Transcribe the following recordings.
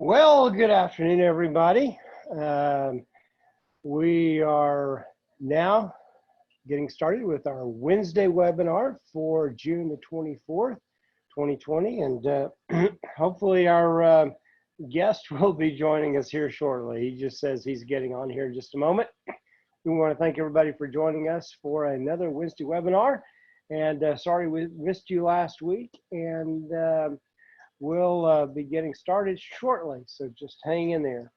Well, good afternoon, everybody. Um, we are now getting started with our Wednesday webinar for June the 24th, 2020. And hopefully our guest will be joining us here shortly. He just says he's getting on here in just a moment. We want to thank everybody for joining us for another Wednesday webinar. And sorry we missed you last week. And we'll be getting started shortly, so just hang in there.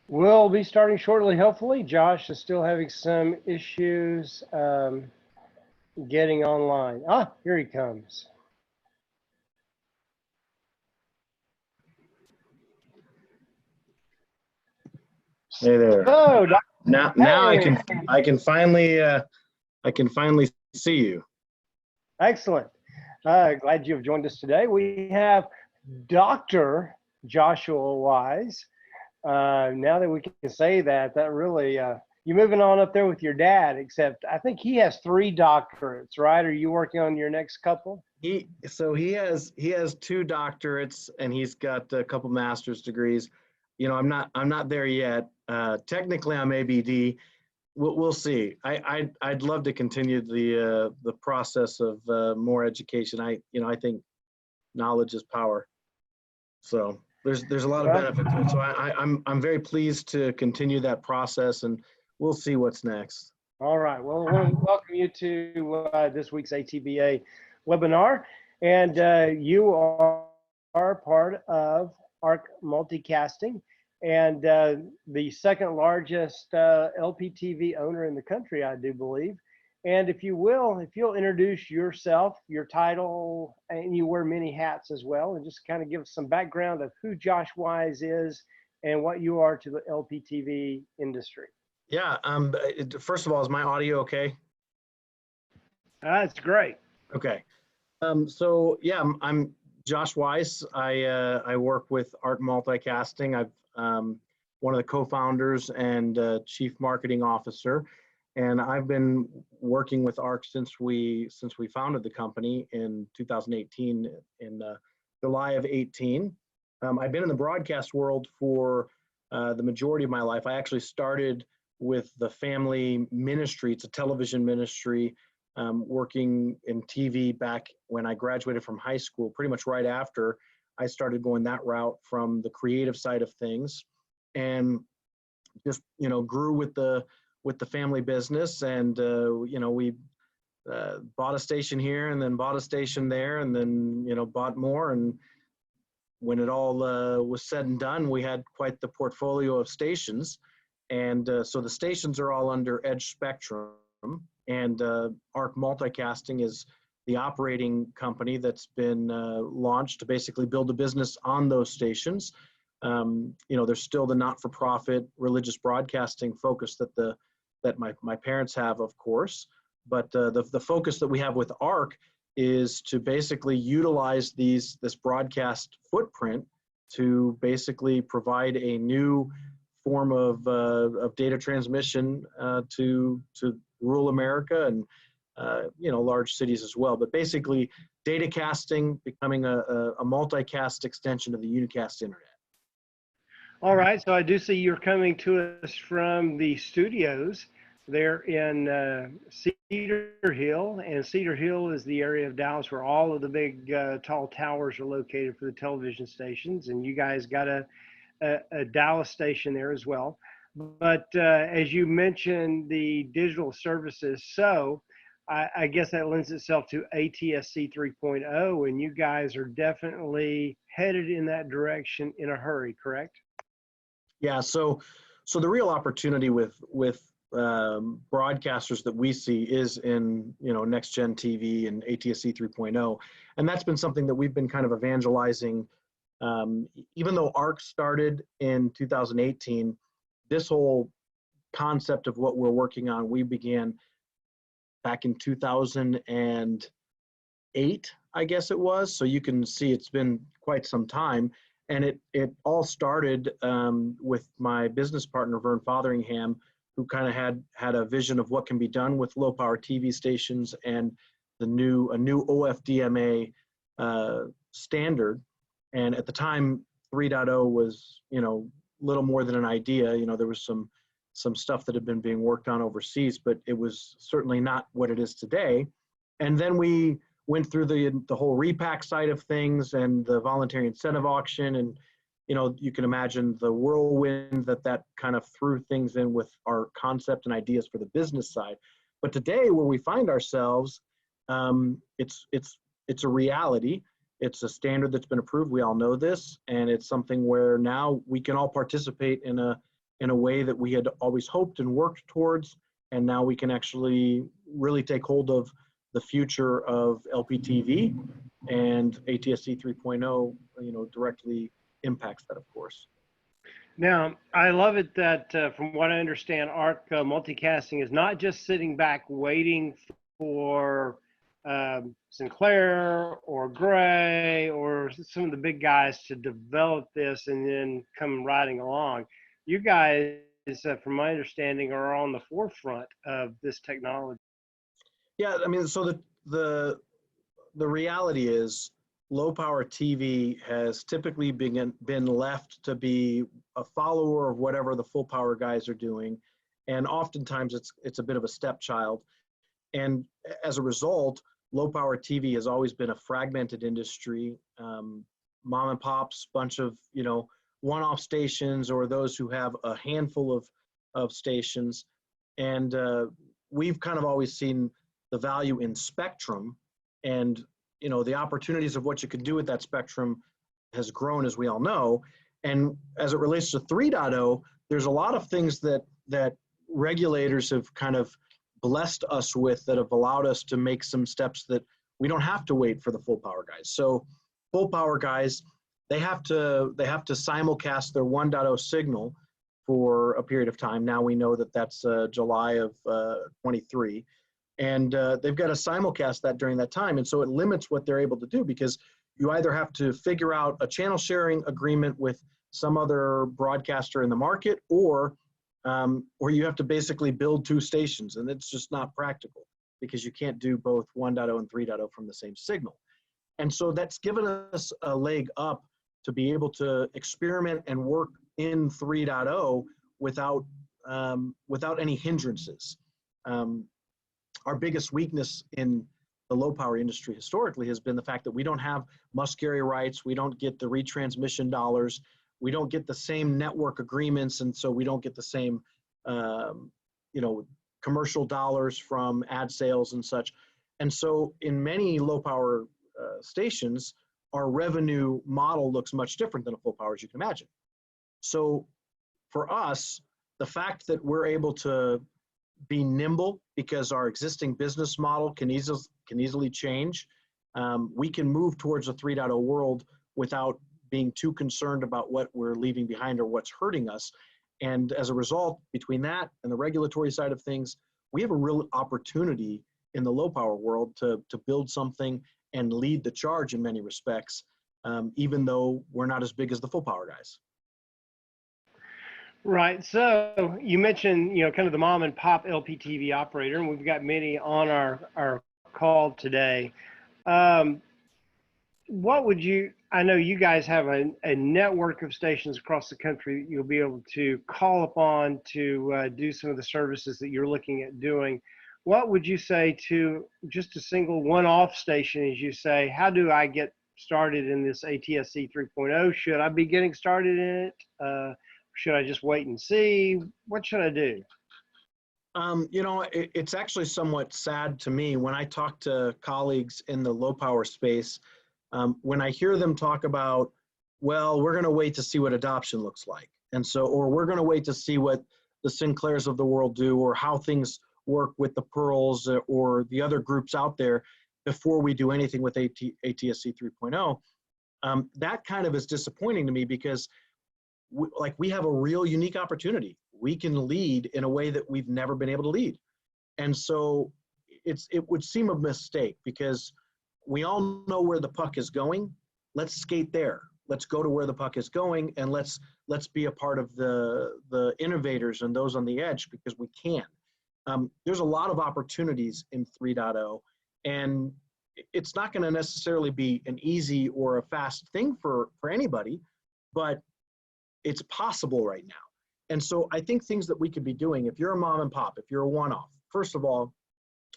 We'll be starting shortly, hopefully. Josh is still having some issues getting online. Ah, here he comes. Hey there. Oh, Now I can finally see you. Excellent. Glad you've joined us today. We have Dr. Joshua Wise. Now that we can say that, that really, you're moving on up there with your dad, except I think he has 3 doctorates, right? Are you working on your next couple? He has 2 doctorates and he's got a couple master's degrees. You know, I'm not there yet. Technically I'm ABD. We'll see. I'd love to continue the process of more education. I think knowledge is power. So there's a lot of benefit to it. So I'm very pleased to continue that process, and we'll see what's next. All right. Well, I want to welcome you to this week's ATBA webinar, and you are part of ARC Multicasting, and the second largest LPTV owner in the country, I do believe. And if you'll introduce yourself, your title, and you wear many hats as well, and just kind of give us some background of who Josh Wise is and what you are to the LPTV industry. Yeah. First of all, is my audio okay? It's great. Okay. So yeah, I'm Josh Weiss. I work with ARC Multicasting. I'm one of the co-founders and chief marketing officer, and I've been working with ARC since we founded the company in 2018, in July of 18. I've been in the broadcast world for the majority of my life. I actually started with the family ministry. It's a television ministry. Working in TV back when I graduated from high school. Pretty much right after, I started going that route from the creative side of things, and just grew with the family business. And we bought a station here, and then bought a station there, and then bought more. And when it all was said and done, we had quite the portfolio of stations. And so the stations are all under Edge Spectrum. And ARC Multicasting is the operating company that's been launched to basically build a business on those stations. There's still the not-for-profit religious broadcasting focus that my parents have, of course. But the focus that we have with ARC is to basically utilize this broadcast footprint to basically provide a new form of data transmission to rural America and large cities as well. But basically, data casting becoming a multicast extension of the unicast internet. All right, so I do see you're coming to us from the studios there in Cedar Hill, and Cedar Hill is the area of Dallas where all of the big tall towers are located for the television stations, and you guys got a Dallas station there as well. But as you mentioned, the digital services, so I guess that lends itself to ATSC 3.0, and you guys are definitely headed in that direction in a hurry, correct? Yeah, so the real opportunity with broadcasters that we see is in next gen TV and ATSC 3.0, and that's been something that we've been kind of evangelizing. Even though ARC started in 2018, this whole concept of what we're working on, we began back in 2008, I guess it was. So you can see it's been quite some time. And it all started with my business partner, Vern Fotheringham, who kind of had a vision of what can be done with low power TV stations and a new OFDMA standard. And at the time, 3.0 was, little more than an idea. There was some stuff that had been being worked on overseas, but it was certainly not what it is today. And then we went through the whole repack side of things and the voluntary incentive auction. And, you can imagine the whirlwind that kind of threw things in with our concept and ideas for the business side. But today, where we find ourselves, it's a reality. It's a standard that's been approved. We all know this, and it's something where now we can all participate in a way that we had always hoped and worked towards, and now we can actually really take hold of the future of LPTV, and ATSC 3.0, directly impacts that, of course. Now, I love it that from what I understand, ARC Multicasting is not just sitting back waiting for Sinclair or Gray or some of the big guys to develop this and then come riding along. You guys, from my understanding, are on the forefront of this technology. Yeah, I mean, so the reality is low power TV has typically been left to be a follower of whatever the full power guys are doing, and oftentimes it's a bit of a stepchild. And as a result, low power TV has always been a fragmented industry. Mom and pops, bunch of one-off stations, or those who have a handful of stations. And we've kind of always seen the value in spectrum, and the opportunities of what you can do with that spectrum has grown, as we all know. And as it relates to 3.0, there's a lot of things that regulators have kind of blessed us with that have allowed us to make some steps that we don't have to wait for the full power guys. So full power guys, they have to simulcast their 1.0 signal for a period of time. Now we know that that's July of 23. And they've got to simulcast that during that time. And so it limits what they're able to do, because you either have to figure out a channel sharing agreement with some other broadcaster in the market, or you have to basically build 2 stations, and it's just not practical because you can't do both 1.0 and 3.0 from the same signal. And so that's given us a leg up to be able to experiment and work in 3.0 without any hindrances. Our biggest weakness in the low power industry historically has been the fact that we don't have must carry rights, we don't get the retransmission dollars, we don't get the same network agreements, and so we don't get the same commercial dollars from ad sales and such. And so in many low power stations, our revenue model looks much different than a full power, as you can imagine. So for us, the fact that we're able to be nimble because our existing business model can easily change, we can move towards a 3.0 world without being too concerned about what we're leaving behind or what's hurting us. And as a result, between that and the regulatory side of things, we have a real opportunity in the low power world to build something and lead the charge in many respects, even though we're not as big as the full power guys. Right. So you mentioned, kind of the mom and pop LPTV operator, and we've got many on our call today. What would you, I know you guys have a network of stations across the country that you'll be able to call upon to do some of the services that you're looking at doing. What would you say to just a single one-off station as you say, how do I get started in this ATSC 3.0? Should I be getting started in it? Should I just wait and see? What should I do? It's actually somewhat sad to me when I talk to colleagues in the low power space, when I hear them talk about, well, we're going to wait to see what adoption looks like. And so, or we're going to wait to see what the Sinclairs of the world do, or how things work with the Pearls or the other groups out there before we do anything with ATSC 3.0. That kind of is disappointing to me, because we have a real unique opportunity. We can lead in a way that we've never been able to lead. And so it would seem a mistake, because we all know where the puck is going. Let's skate there. Let's go to where the puck is going, and let's be a part of the innovators and those on the edge, because we can. There's a lot of opportunities in 3.0, and it's not going to necessarily be an easy or a fast thing for anybody, but it's possible right now. And so I think things that we could be doing, if you're a mom and pop, if you're a one-off, first of all,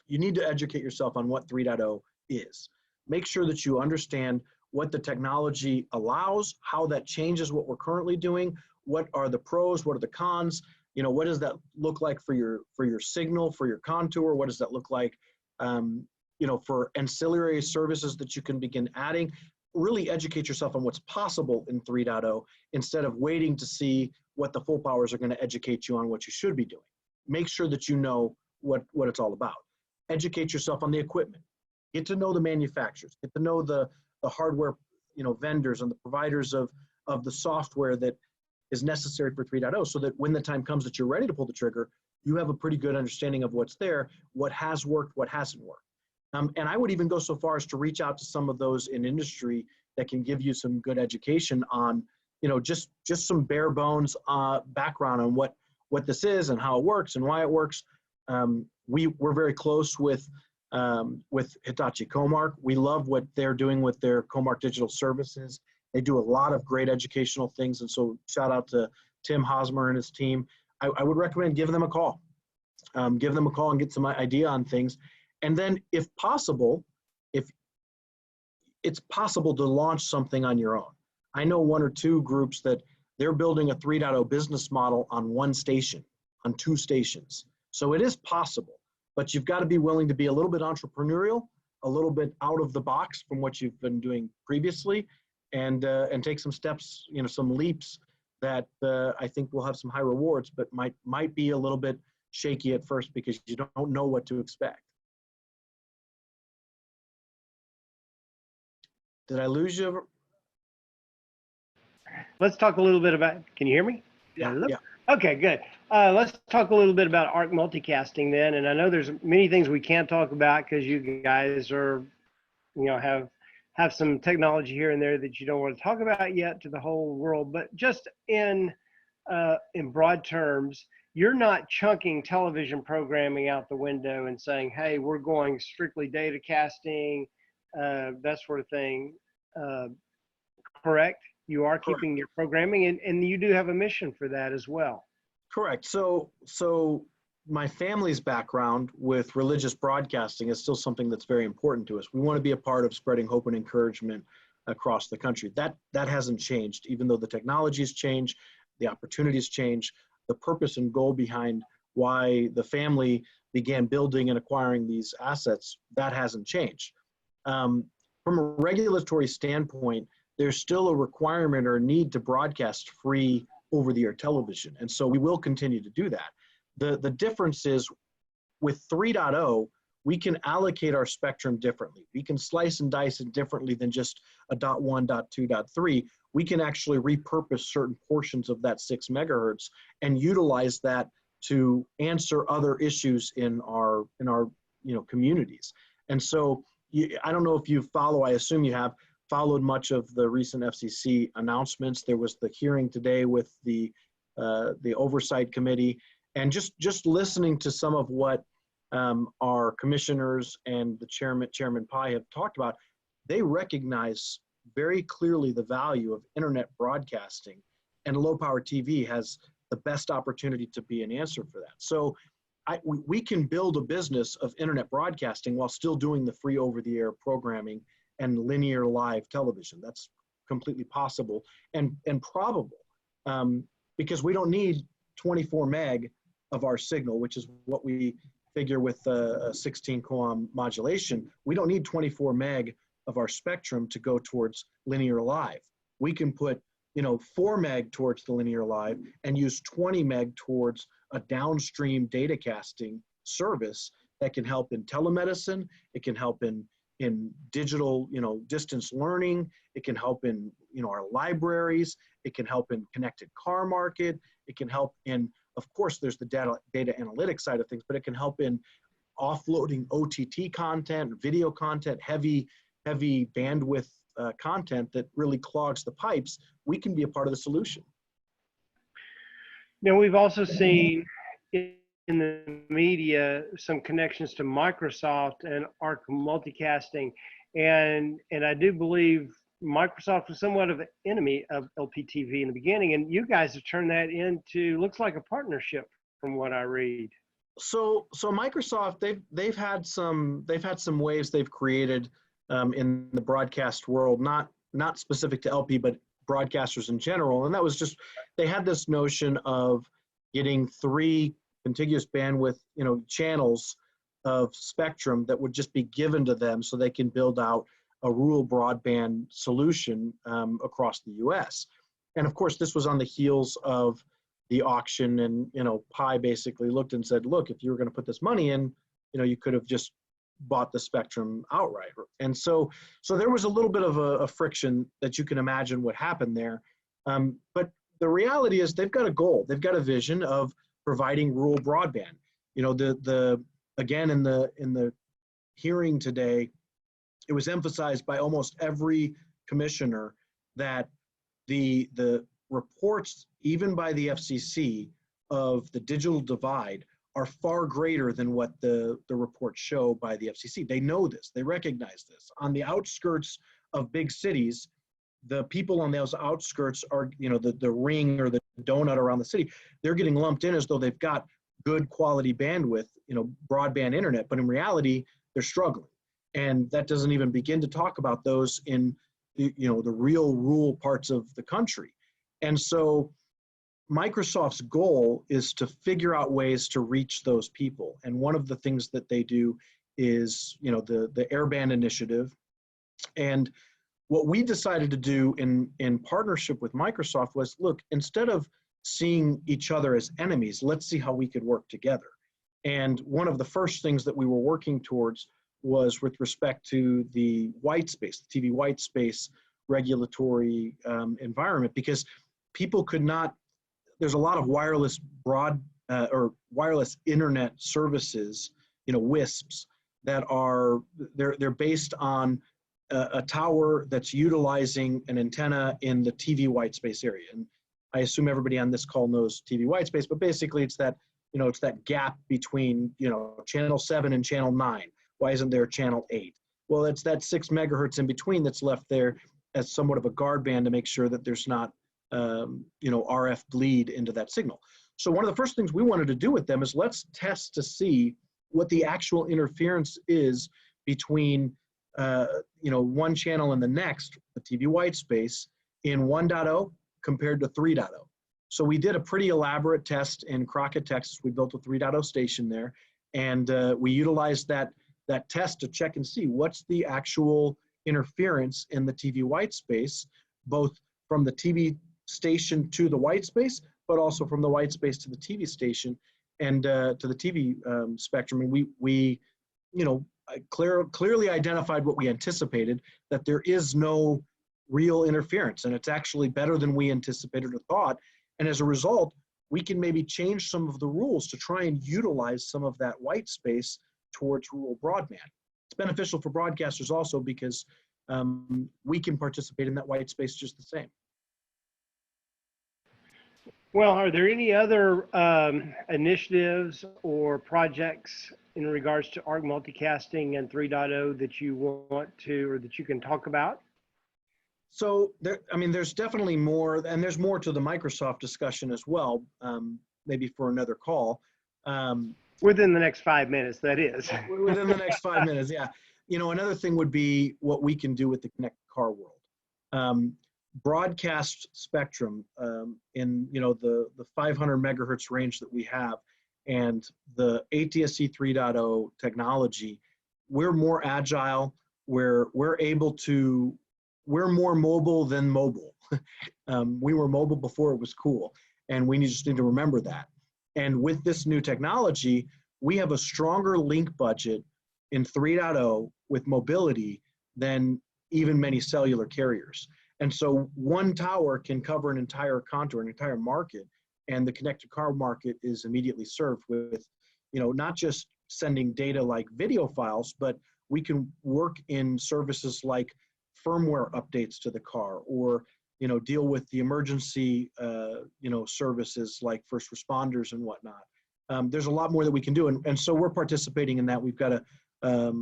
you need to educate yourself on what 3.0 is. Make sure that you understand what the technology allows, how that changes what we're currently doing, what are the pros, what are the cons, what does that look like for your signal, for your contour, what does that look like, for ancillary services that you can begin adding. Really educate yourself on what's possible in 3.0 instead of waiting to see what the full powers are going to educate you on what you should be doing. Make sure that you know what it's all about. Educate yourself on the equipment. Get to know the manufacturers. Get to know the hardware, vendors and the providers of the software that is necessary for 3.0, so that when the time comes that you're ready to pull the trigger, you have a pretty good understanding of what's there, what has worked, what hasn't worked. And I would even go so far as to reach out to some of those in industry that can give you some good education on, just some bare bones background on what this is and how it works and why it works. We're very close with Hitachi Comarch. We love what they're doing with their Comarch Digital Services. They do a lot of great educational things. And so shout out to Tim Hosmer and his team. I would recommend giving them a call. Give them a call and get some idea on things. And then if possible, if it's possible to launch something on your own. I know one or two groups that they're building a 3.0 business model on one station, on 2 stations. So it is possible, but you've got to be willing to be a little bit entrepreneurial, a little bit out of the box from what you've been doing previously, and take some steps, some leaps that I think will have some high rewards, but might be a little bit shaky at first because you don't know what to expect. Did I lose you? Let's talk a little bit about, can you hear me? Yeah. Hello? Okay, good. Let's talk a little bit about ARC multicasting then. And I know there's many things we can't talk about because you guys are, have some technology here and there that you don't want to talk about yet to the whole world. But just in broad terms, you're not chunking television programming out the window and saying, hey, we're going strictly data casting, that sort of thing. Correct? You are keeping your programming, and you do have a mission for that as well. Correct. So my family's background with religious broadcasting is still something that's very important to us. We want to be a part of spreading hope and encouragement across the country. That hasn't changed, even though the technologies change, the opportunities change, the purpose and goal behind why the family began building and acquiring these assets, that hasn't changed. From a regulatory standpoint, there's still a requirement or a need to broadcast free over-the-air television. And so we will continue to do that. The difference is with 3.0, we can allocate our spectrum differently. We can slice and dice it differently than just a .1, .2, .3. We can actually repurpose certain portions of that 6 megahertz and utilize that to answer other issues in our communities. And so I don't know if you follow, I assume you have followed much of the recent FCC announcements. There was the hearing today with the Oversight Committee, and just listening to some of what our commissioners and the Chairman Pai have talked about, they recognize very clearly the value of internet broadcasting, and low power TV has the best opportunity to be an answer for that. So we can build a business of internet broadcasting while still doing the free over-the-air programming and linear live television. That's completely possible and probable, because we don't need 24 meg of our signal, which is what we figure with a 16 coulomb modulation. We don't need 24 meg of our spectrum to go towards linear live. We can put 4 meg towards the linear live and use 20 meg towards a downstream data casting service that can help in telemedicine. It can help in digital, distance learning. It can help in, our libraries. It can help in connected car market. It can help in, of course, there's the data analytics side of things, but it can help in offloading OTT content, video content, heavy bandwidth content that really clogs the pipes. We can be a part of the solution. Now, we've also seen in the media some connections to Microsoft and ARC multicasting, and I do believe Microsoft was somewhat of an enemy of LPTV in the beginning, and you guys have turned that into, looks like a partnership from what I read. So Microsoft, they've had some waves they've created in the broadcast world, not specific to LP, but broadcasters in general. And that was just, they had this notion of getting 3 contiguous bandwidth, channels of spectrum that would just be given to them so they can build out a rural broadband solution across the US. And of course, this was on the heels of the auction, and, Pai basically looked and said, look, if you were going to put this money in, you could have just bought the spectrum outright. And so there was a little bit of a friction that you can imagine what happened there. But the reality is they've got a goal. They've got a vision of providing rural broadband. Again, in the hearing today, it was emphasized by almost every commissioner that the reports, even by the FCC, of the digital divide are far greater than what the reports show by the FCC. They know this, they recognize this. On the outskirts of big cities, the people on those outskirts are, the ring or the donut around the city, they're getting lumped in as though they've got good quality bandwidth, broadband internet, but in reality, they're struggling. And that doesn't even begin to talk about those in the real rural parts of the country. And so Microsoft's goal is to figure out ways to reach those people. And one of the things that they do is, the Airband initiative. And what we decided to do in partnership with Microsoft was, look, instead of seeing each other as enemies, let's see how we could work together. And one of the first things that we were working towards was with respect to the white space, the TV white space regulatory environment, because people could not, there's a lot of wireless or wireless internet services, WISPs, that are, they're based on a tower that's utilizing an antenna in the TV white space area. And I assume everybody on this call knows TV white space, but basically it's that, it's that gap between, channel 7 and channel 9. Why isn't there channel 8? Well, it's that 6 megahertz in between that's left there as somewhat of a guard band to make sure that there's not, RF bleed into that signal. So one of the first things we wanted to do with them is let's test to see what the actual interference is between, one channel and the next, the TV white space, in 1.0 compared to 3.0. So we did a pretty elaborate test in Crockett, Texas. We built a 3.0 station there, and we utilized that test to check and see what's the actual interference in the TV white space, both from the TV station to the white space, but also from the white space to the TV station and to the TV spectrum. And we clearly identified what we anticipated, that there is no real interference, and it's actually better than we anticipated or thought. And as a result, we can maybe change some of the rules to try and utilize some of that white space towards rural broadband. It's beneficial for broadcasters also because we can participate in that white space just the same. Well, are there any other initiatives or projects in regards to ARC multicasting and 3.0 that you want to, or that you can talk about? So there's definitely more, and there's more to the Microsoft discussion as well, maybe for another call. Within the next 5 minutes, that is. Within the next 5 minutes, yeah. Another thing would be what we can do with the connected car world. Broadcast spectrum in the 500 megahertz range that we have, and the ATSC 3.0 technology, we're more agile. We're more mobile than mobile. We were mobile before it was cool, and we just need to remember that. And with this new technology, we have a stronger link budget in 3.0 with mobility than even many cellular carriers. And so one tower can cover an entire contour, an entire market, and the connected car market is immediately served with, not just sending data like video files, but we can work in services like firmware updates to the car, or deal with the emergency services like first responders and whatnot. There's a lot more that we can do, and so we're participating in that. We've got a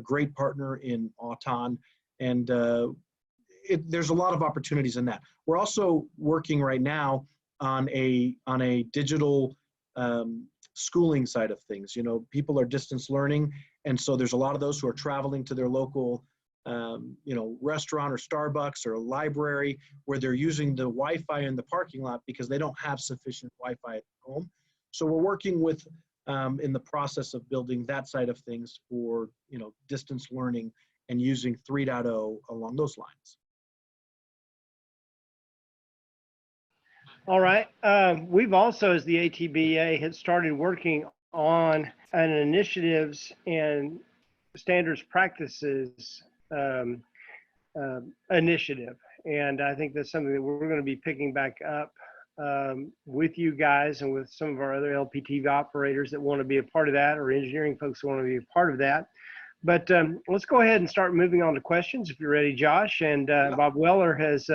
great partner in Auton, and there's a lot of opportunities in that. We're also working right now on a digital schooling side of things. People are distance learning, and so there's a lot of those who are traveling to their local restaurant or Starbucks or a library where they're using the Wi-Fi in the parking lot because they don't have sufficient Wi-Fi at home. So we're working with in the process of building that side of things for distance learning and using 3.0 along those lines. All right. We've also, as the ATBA, had started working on an initiatives and standards practices initiative. And I think that's something that we're going to be picking back up with you guys and with some of our other LPTV operators that want to be a part of that, or engineering folks who want to be a part of that. But let's go ahead and start moving on to questions if you're ready, Josh. And Bob Weller has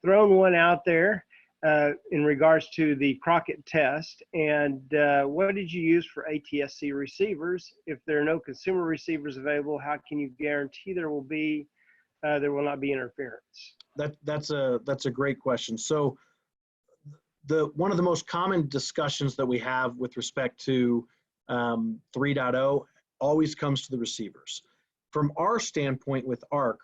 thrown one out there in regards to the Crockett test. And what did you use for ATSC receivers? If there are no consumer receivers available, how can you guarantee there will not be interference? That's a great question. So one of the most common discussions that we have with respect to 3.0 always comes to the receivers. From our standpoint with ARC,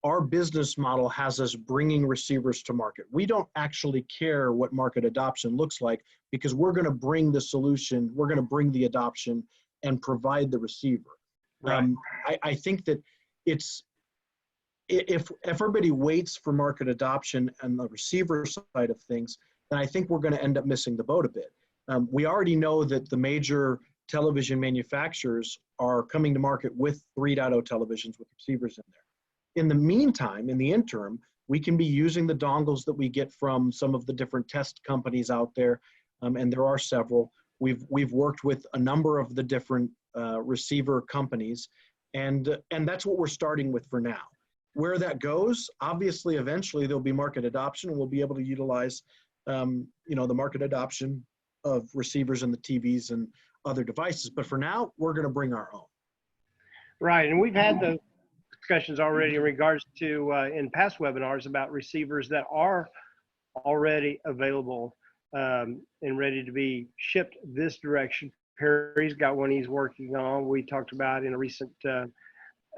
our business model has us bringing receivers to market. We don't actually care what market adoption looks like, because we're going to bring the solution, we're going to bring the adoption and provide the receiver. Right. I think that it's if everybody waits for market adoption and the receiver side of things, then I think we're going to end up missing the boat a bit. We already know that the major television manufacturers are coming to market with 3.0 televisions with receivers in there. In the meantime, in the interim, we can be using the dongles that we get from some of the different test companies out there, and there are several. We've worked with a number of the different receiver companies, and that's what we're starting with for now. Where that goes, obviously, eventually there'll be market adoption, and we'll be able to utilize, the market adoption of receivers and the TVs and other devices. But for now, we're going to bring our own. Right, and we've had those discussions already in regards to in past webinars about receivers that are already available and ready to be shipped this direction. Perry's got one he's working on. We talked about in a recent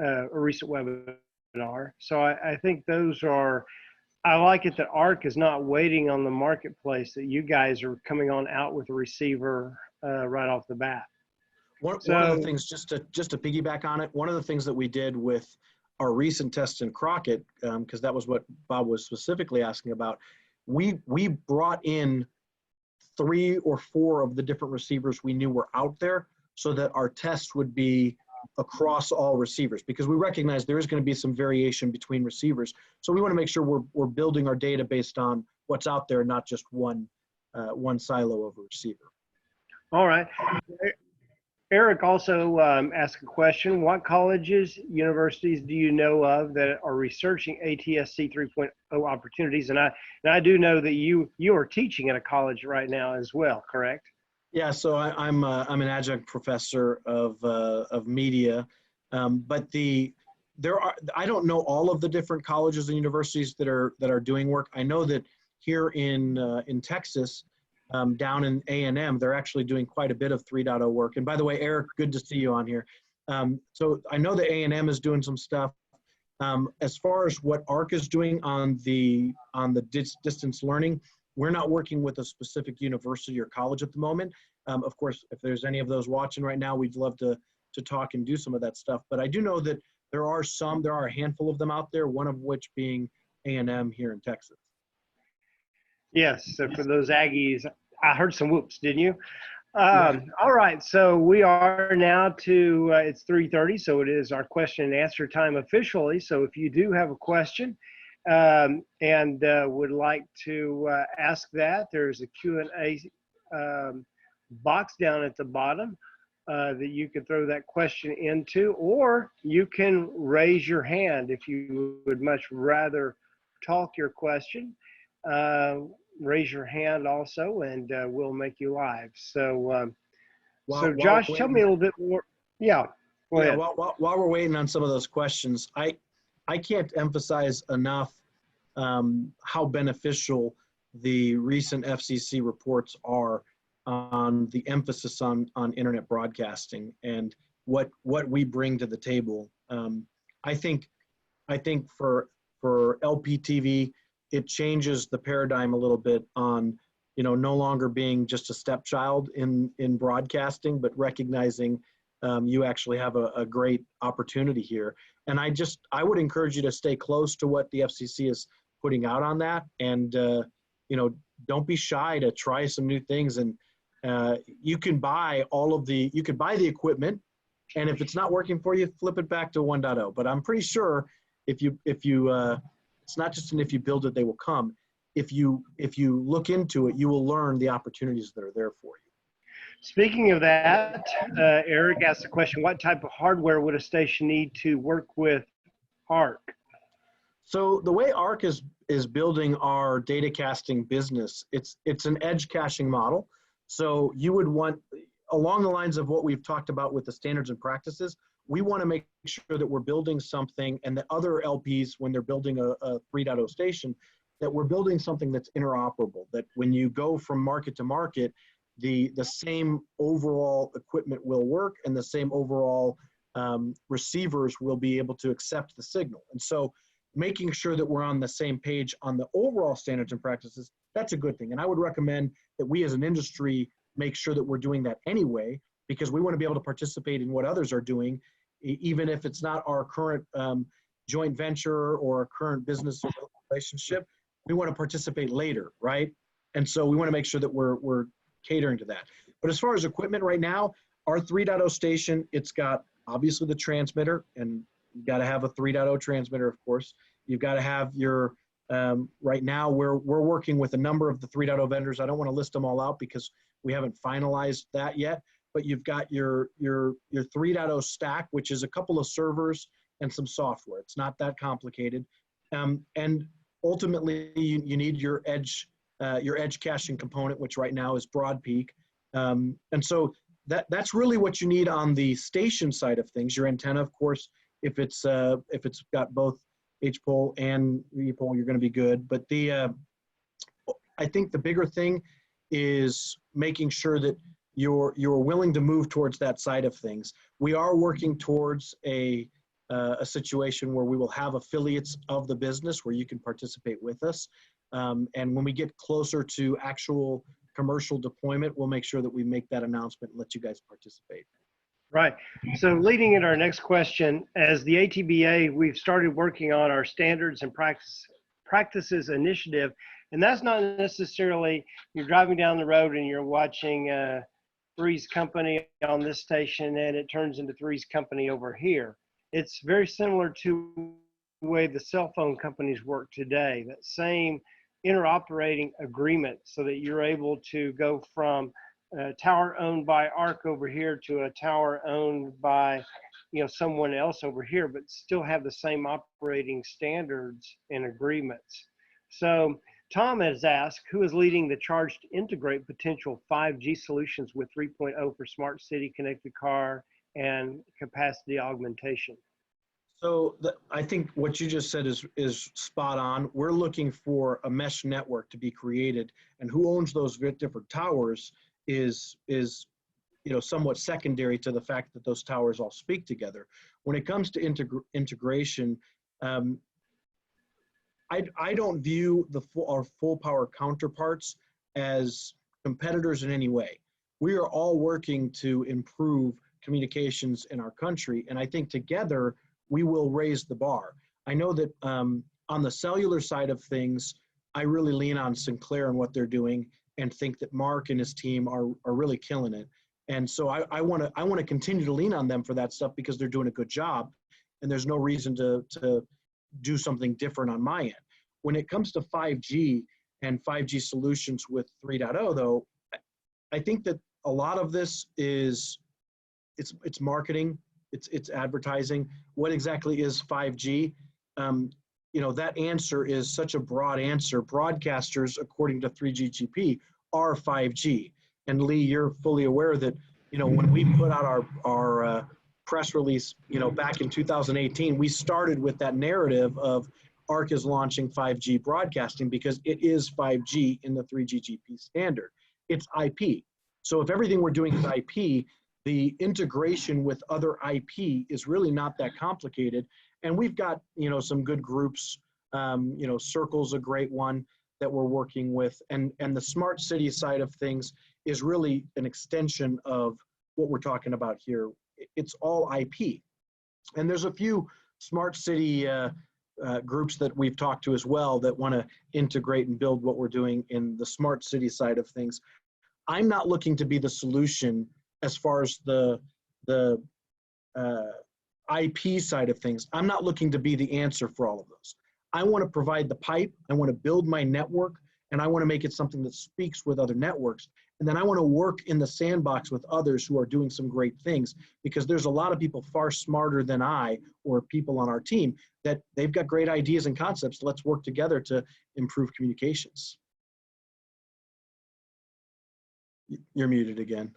webinar. So I think those are. I like it that ARC is not waiting on the marketplace, that you guys are coming on out with a receiver right off the bat. One of the things, just to piggyback on it, one of the things that we did with our recent test in Crockett, because that was what Bob was specifically asking about, we brought in 3 or 4 of the different receivers we knew were out there so that our test would be across all receivers, because we recognize there is going to be some variation between receivers. So we want to make sure we're building our data based on what's out there, not just one silo of a receiver. All right. Eric also asked a question. What colleges, universities do you know of that are researching ATSC 3.0 opportunities? And I do know that you are teaching at a college right now as well, correct? Yeah, so I'm an adjunct professor of media, but I don't know all of the different colleges and universities that are doing work. I know that here in Texas, down in A&M, they're actually doing quite a bit of 3.0 work. And by the way, Eric, good to see you on here. So I know that A&M is doing some stuff. As far as what ARC is doing on the distance learning, we're not working with a specific university or college at the moment. Of course, if there's any of those watching right now, we'd love to talk and do some of that stuff. But I do know that there are a handful of them out there, one of which being A&M here in Texas. Yes, so for those Aggies, I heard some whoops, didn't you? All right, so we are now to, it's 3:30, so it is our question and answer time officially. So if you do have a question and would like to ask that, there's a Q&A box down at the bottom that you can throw that question into, or you can raise your hand if you would much rather talk your question. Raise your hand also, and we'll make you live. So, so Josh, tell me a little bit more. Yeah, go ahead. While we're waiting on some of those questions, I can't emphasize enough how beneficial the recent FCC reports are on the emphasis on internet broadcasting and what we bring to the table. I think for LPTV, it changes the paradigm a little bit on, no longer being just a stepchild in broadcasting, but recognizing you actually have a great opportunity here. And I would encourage you to stay close to what the FCC is putting out on that. And, don't be shy to try some new things. And you can buy the equipment, and if it's not working for you, flip it back to 1.0. But I'm pretty sure if you it's not just if you build it, they will come. If you look into it, you will learn the opportunities that are there for you. Speaking of that, Eric asked the question, what type of hardware would a station need to work with ARC? So the way ARC is building our data casting business, it's an edge caching model. So you would want, along the lines of what we've talked about with the standards and practices, we want to make sure that we're building something, and that other LPs, when they're building a 3.0 station, that we're building something that's interoperable, that when you go from market to market, the same overall equipment will work, and the same overall receivers will be able to accept the signal. And so making sure that we're on the same page on the overall standards and practices, that's a good thing. And I would recommend that we as an industry make sure that we're doing that anyway, because we want to be able to participate in what others are doing, even if it's not our current joint venture or a current business relationship, we want to participate later, right? And so we want to make sure that we're catering to that. But as far as equipment right now, our 3.0 station, it's got obviously the transmitter, and you've got to have a 3.0 transmitter, of course. You've got to have your, right now we're working with a number of the 3.0 vendors. I don't want to list them all out because we haven't finalized that yet, but you've got your 3.0 stack, which is a couple of servers and some software. It's not that complicated. And ultimately you need your edge caching component, which right now is Broadpeak. And so that's really what you need on the station side of things. Your antenna, of course, if it's got both H-pole and E-pole, you're going to be good. But I think the bigger thing is making sure that you're willing to move towards that side of things. We are working towards a situation where we will have affiliates of the business where you can participate with us. And when we get closer to actual commercial deployment, we'll make sure that we make that announcement and let you guys participate. Right. So leading into our next question, as the ATBA, we've started working on our standards and practices initiative, and that's not necessarily you're driving down the road and you're watching Three's Company on this station and it turns into Three's Company over here. It's very similar to the way the cell phone companies work today, that same interoperating agreement, so that you're able to go from a tower owned by ARC over here to a tower owned by someone else over here, but still have the same operating standards and agreements. So Tom has asked, who is leading the charge to integrate potential 5G solutions with 3.0 for smart city, connected car, and capacity augmentation? So I think what you just said is spot on. We're looking for a mesh network to be created, and who owns those different towers is somewhat secondary to the fact that those towers all speak together. When it comes to integration, I don't view our full power counterparts as competitors in any way. We are all working to improve communications in our country, and I think together we will raise the bar. I know that on the cellular side of things, I really lean on Sinclair and what they're doing, and think that Mark and his team are really killing it. And so I want to continue to lean on them for that stuff because they're doing a good job, and there's no reason to do something different on my end. When it comes to 5G and 5G solutions with 3.0, though, I think that a lot of this is it's marketing, it's advertising. What exactly is 5G? That answer is such a broad answer. Broadcasters, according to 3GGP, are 5G. And Lee, you're fully aware that, when we put out our press release, back in 2018, we started with that narrative of ARC is launching 5G broadcasting because it is 5G in the 3GGP standard. It's IP. So if everything we're doing is IP, the integration with other IP is really not that complicated. And we've got, some good groups, Circle's a great one that we're working with. And the smart city side of things is really an extension of what we're talking about here. It's all IP. And there's a few smart city groups that we've talked to as well that want to integrate and build what we're doing in the smart city side of things. I'm not looking to be the solution as far as the IP side of things. I'm not looking to be the answer for all of those. I want to provide the pipe, I want to build my network, and I want to make it something that speaks with other networks. And then I want to work in the sandbox with others who are doing some great things, because there's a lot of people far smarter than I or people on our team that they've got great ideas and concepts. Let's work together to improve communications. You're muted again.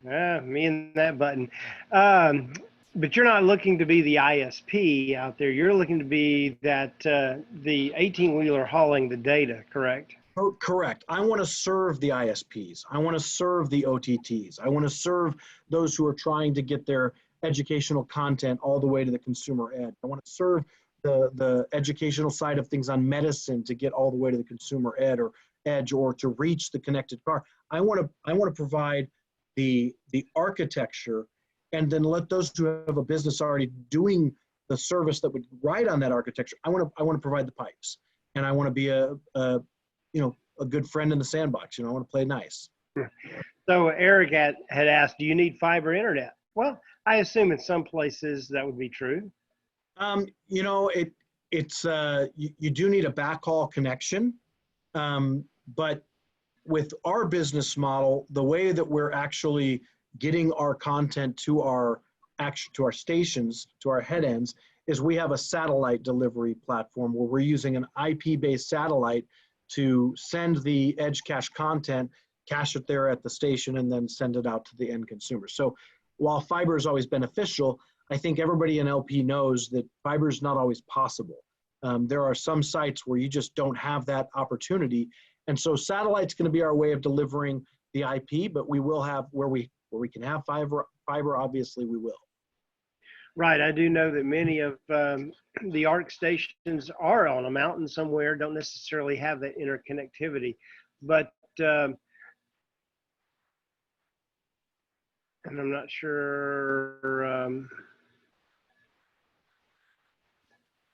Me and that button. But you're not looking to be the ISP out there. You're looking to be that the 18-wheeler hauling the data, correct? Correct. I want to serve the ISPs. I want to serve the OTTs. I want to serve those who are trying to get their educational content all the way to the consumer edge. I want to serve the educational side of things on medicine to get all the way to the consumer edge or to reach the connected car. I want to provide the architecture, and then let those who have a business already doing the service that would ride on that architecture. I want to provide the pipes, and I want to be a good friend in the sandbox. I want to play nice. So Eric had asked, do you need fiber internet? Well, I assume in some places that would be true. It's you do need a backhaul connection, but with our business model, the way that we're actually getting our content to our stations, to our head ends, is we have a satellite delivery platform where we're using an IP-based satellite to send the edge cache content, cache it there at the station, and then send it out to the end consumer. So while fiber is always beneficial, I think everybody in LP knows that fiber is not always possible. There are some sites where you just don't have that opportunity. And so satellite's going to be our way of delivering the IP, but we will have where we can have fiber, obviously we will. Right. I do know that many of the ARC stations are on a mountain somewhere, don't necessarily have that interconnectivity. But, and I'm not sure.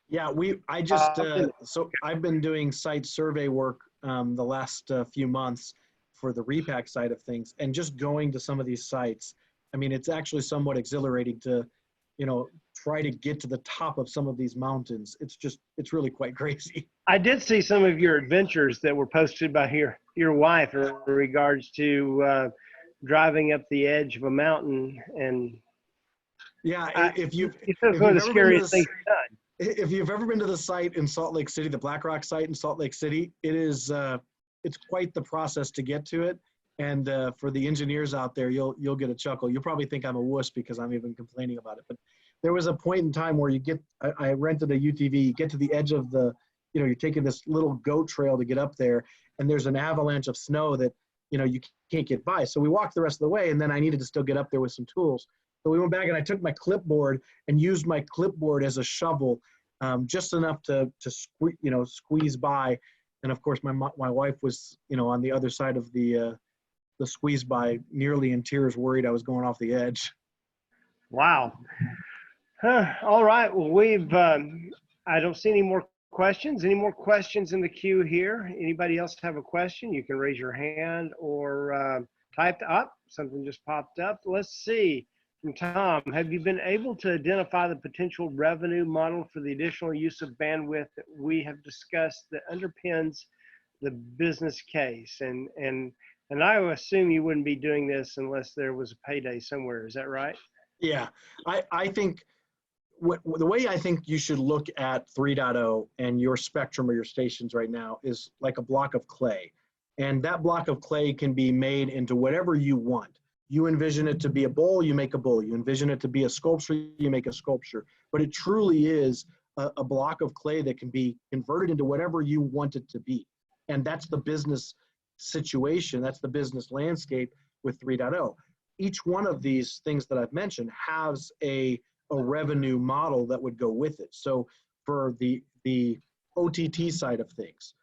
Yeah, so I've been doing site survey work the last few months for the repack side of things, and just going to some of these sites. I mean, it's actually somewhat exhilarating to, try to get to the top of some of these mountains. It's really quite crazy. I did see some of your adventures that were posted by your wife in regards to driving up the edge of a mountain, and yeah, if you've one of the scariest things you've done. If you've ever been to the site in Salt Lake City, the Black Rock site in Salt Lake City, it's quite the process to get to it. And for the engineers out there, you'll get a chuckle. You'll probably think I'm a wuss because I'm even complaining about it. But there was a point in time where I rented a UTV, you get to the edge of you're taking this little goat trail to get up there, and there's an avalanche of snow that, you can't get by. So we walked the rest of the way, and then I needed to still get up there with some tools. So we went back and I took my clipboard and used my clipboard as a shovel, just enough to squeeze by. And of course, my wife was, on the other side of the squeeze by, nearly in tears, worried I was going off the edge. Wow. All right. Well, I don't see any more questions. Any more questions in the queue here? Anybody else have a question? You can raise your hand or type up. Something just popped up. Let's see. From Tom, have you been able to identify the potential revenue model for the additional use of bandwidth that we have discussed that underpins the business case? And I assume you wouldn't be doing this unless there was a payday somewhere. Is that right? Yeah, I think the way I think you should look at 3.0 and your spectrum or your stations right now is like a block of clay. And that block of clay can be made into whatever you want. You envision it to be a bowl, you make a bowl. You envision it to be a sculpture, you make a sculpture. But it truly is a block of clay that can be converted into whatever you want it to be. And that's the business situation, that's the business landscape with 3.0. Each one of these things that I've mentioned has a revenue model that would go with it. So for the OTT side of things,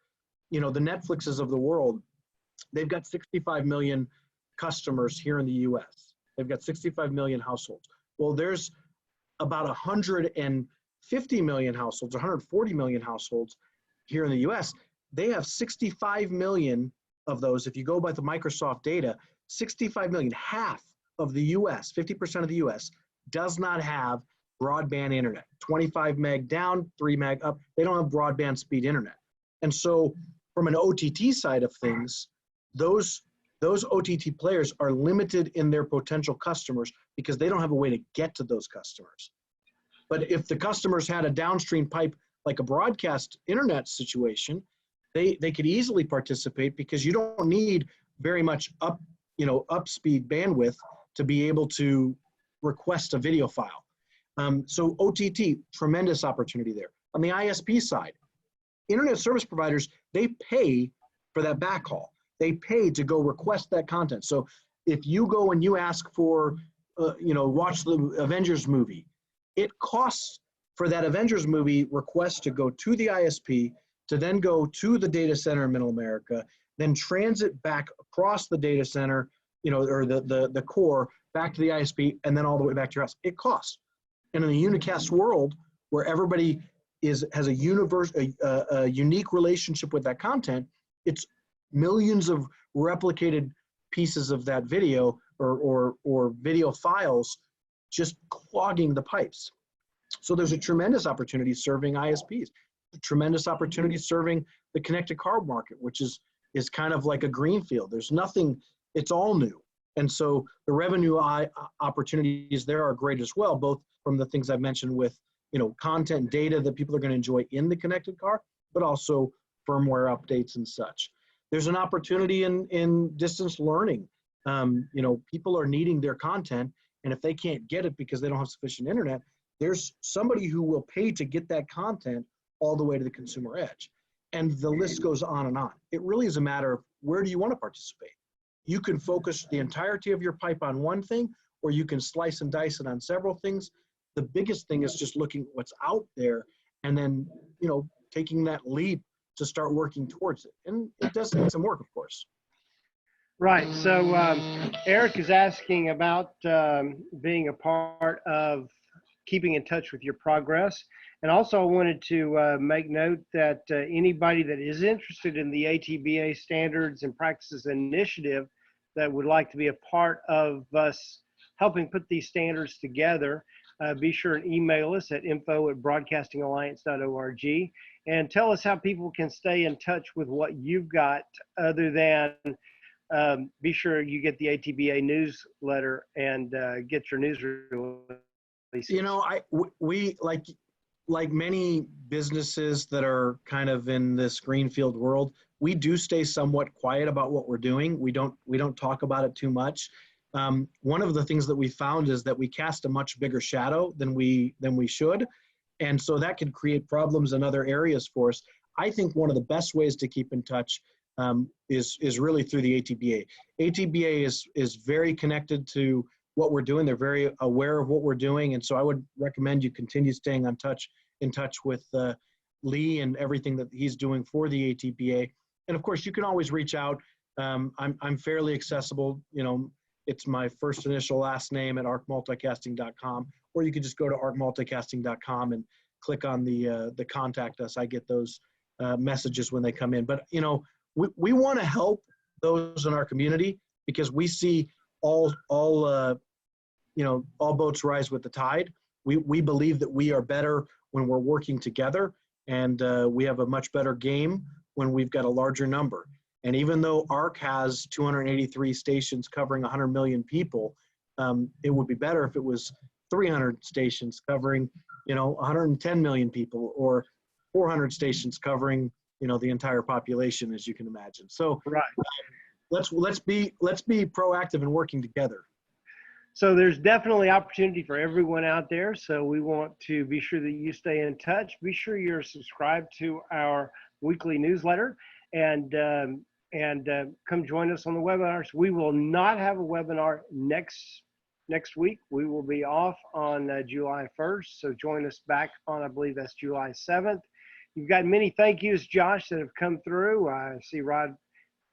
the Netflixes of the world, they've got 65 million customers here in the US. They've got 65 million households. Well, there's about 150 million households, 140 million households here in the US. They have 65 million of those. If you go by the Microsoft data, 65 million, half of the US, 50% of the US, does not have broadband internet. 25 meg down, 3 meg up. They don't have broadband speed internet. And so from an OTT side of things, those OTT players are limited in their potential customers because they don't have a way to get to those customers. But if the customers had a downstream pipe like a broadcast internet situation, they could easily participate because you don't need very much up speed bandwidth to be able to request a video file. So OTT, tremendous opportunity there. On the ISP side, internet service providers, they pay for that backhaul. They pay to go request that content. So if you go and you ask for, watch the Avengers movie, it costs for that Avengers movie request to go to the ISP, to then go to the data center in Middle America, then transit back across the data center, or the core back to the ISP, and then all the way back to your house. It costs. And in the unicast world, where everybody has a unique relationship with that content. It's millions of replicated pieces of that video or video files just clogging the pipes. So there's a tremendous opportunity serving ISPs, a tremendous opportunity serving the connected car market, which is kind of like a greenfield. There's nothing, it's all new. And so the revenue opportunities there are great as well, both from the things I've mentioned with, content and data that people are going to enjoy in the connected car, but also firmware updates and such. There's an opportunity in distance learning. People are needing their content, and if they can't get it because they don't have sufficient internet, there's somebody who will pay to get that content all the way to the consumer edge. And the list goes on and on. It really is a matter of where do you want to participate? You can focus the entirety of your pipe on one thing, or you can slice and dice it on several things. The biggest thing is just looking at what's out there and then, taking that leap to start working towards it. And it does take some work, of course. Right. So Eric is asking about being a part of keeping in touch with your progress. And also I wanted to make note that anybody that is interested in the ATBA Standards and Practices Initiative that would like to be a part of us helping put these standards together, be sure and email us at info@broadcastingalliance.org and tell us how people can stay in touch with what you've got, other than be sure you get the ATBA newsletter and get your news releases. We like many businesses that are kind of in this greenfield world, we do stay somewhat quiet about what we're doing. We don't talk about it too much. One of the things that we found is that we cast a much bigger shadow than we should. And so that could create problems in other areas for us. I think one of the best ways to keep in touch is really through the ATBA. ATBA is very connected to what we're doing. They're very aware of what we're doing. And so I would recommend you continue staying in touch with Lee and everything that he's doing for the ATBA. And of course, you can always reach out. I'm fairly accessible. It's my first initial last name at arcmulticasting.com, or you could just go to arcmulticasting.com and click on the contact us. I get those messages when they come in. But we want to help those in our community because we see all boats rise with the tide. We believe that we are better when we're working together, and we have a much better game when we've got a larger number. And even though ARC has 283 stations covering 100 million people, it would be better if it was 300 stations covering, 110 million people, or 400 stations covering, the entire population, as you can imagine. So right. Let's be proactive in working together. So there's definitely opportunity for everyone out there. So we want to be sure that you stay in touch. Be sure you're subscribed to our weekly newsletter, and come join us on the webinars. We will not have a webinar next week. We will be off on July 1st. So join us back on, I believe that's July 7th. You've got many thank yous, Josh, that have come through. I see Rod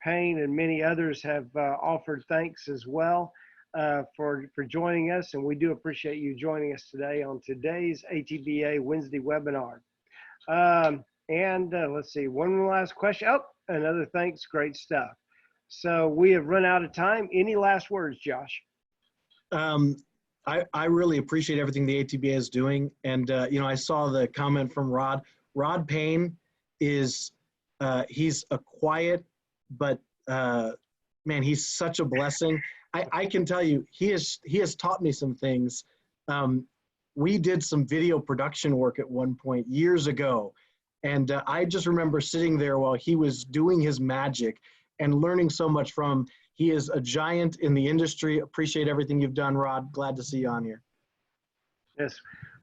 Payne and many others have offered thanks as well for joining us. And we do appreciate you joining us today on today's ATBA Wednesday webinar. Let's see, one last question. Oh, another thanks. Great stuff. So we have run out of time. Any last words, Josh? I really appreciate everything the ATBA is doing. And, I saw the comment from Rod. Rod Payne is, he's a quiet, but man, he's such a blessing. I can tell you, he has taught me some things. We did some video production work at one point years ago. And I just remember sitting there while he was doing his magic and learning so much from him. He is a giant in the industry. Appreciate everything you've done, Rod. Glad to see you on here. Yes.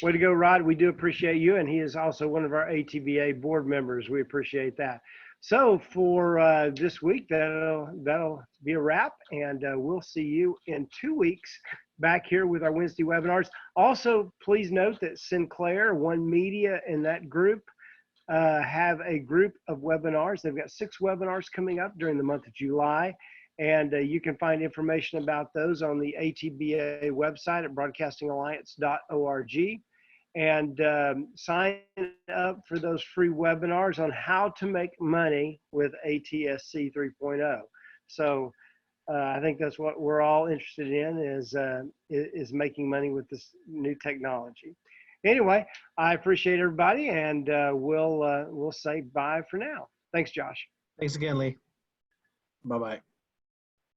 Way to go, Rod. We do appreciate you. And he is also one of our ATBA board members. We appreciate that. So for this week, that'll be a wrap. And we'll see you in 2 weeks back here with our Wednesday webinars. Also, please note that Sinclair, One Media, and that group have a group of webinars. They've got 6 webinars coming up during the month of July. And you can find information about those on the ATBA website at broadcastingalliance.org. and sign up for those free webinars on how to make money with ATSC 3.0. So I think that's what we're all interested in, is making money with this new technology. Anyway, I appreciate everybody, and we'll say bye for now. Thanks, Josh. Thanks again, Lee. Bye-bye.